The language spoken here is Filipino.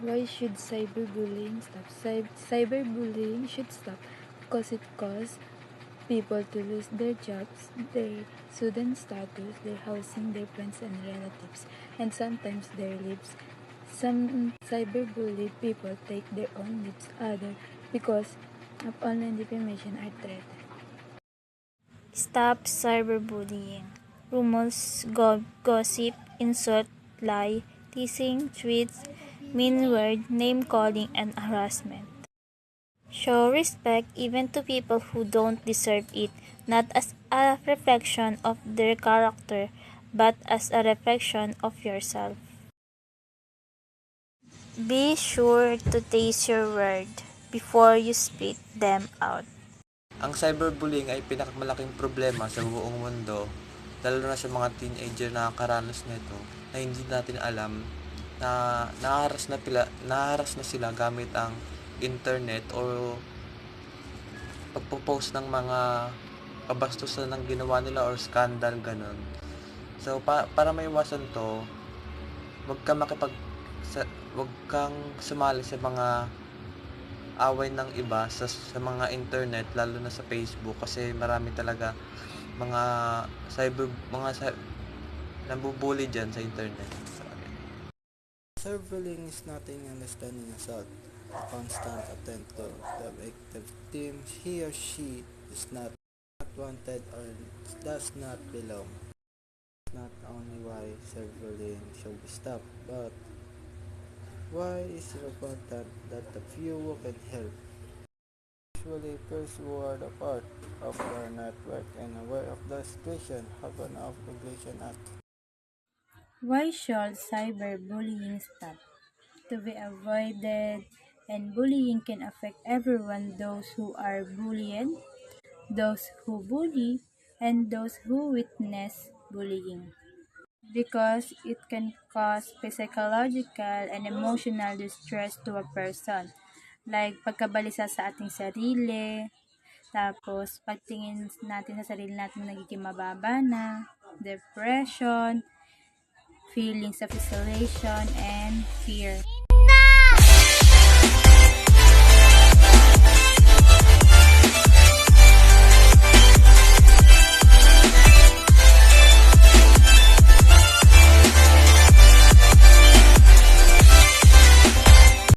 Why should cyberbullying stop? Cyberbullying should stop because it causes people to lose their jobs, their student status, their housing, their friends and relatives, and sometimes their lives. Some cyberbullied people take their own lives, others because of online defamation are threatened. Stop cyberbullying. Rumors, gossip, insult, lie, teasing, tweets, mean word, name calling, and harassment. Show respect even to people who don't deserve it, not as a reflection of their character, but as a reflection of yourself. Be sure to taste your word before you spit them out. Ang cyberbullying ay pinakamalaking problema sa buong mundo, lalo na sa mga teenager na nakakaranas nito na hindi natin alam na naharas na sila gamit ang internet o pagpo-post ng mga kabastusan ng ginawa nila or scandal ganun. So para maiwasan to, wag ka wag kang sumali sa mga away ng iba sa mga internet, lalo na sa Facebook, kasi marami talaga mga nambubully dyan sa internet. Cyberbullying is nothing understanding assault, a constant attempt to the victim he or she is not wanted or does not belong. Not only why cyberbullying should be stopped, but why is it important that the few who can help, usually persons who are the part of the network and aware of the situation, have an obligation act. Why should cyberbullying stop? To be avoided, and bullying can affect everyone, those who are bullied, those who bully, and those who witness bullying. Because it can cause psychological and emotional distress to a person. Like pagkabalisa sa ating sarili, tapos pagtingin natin sa sarili natin nagiging mababa na, depression, feelings of isolation, and fear.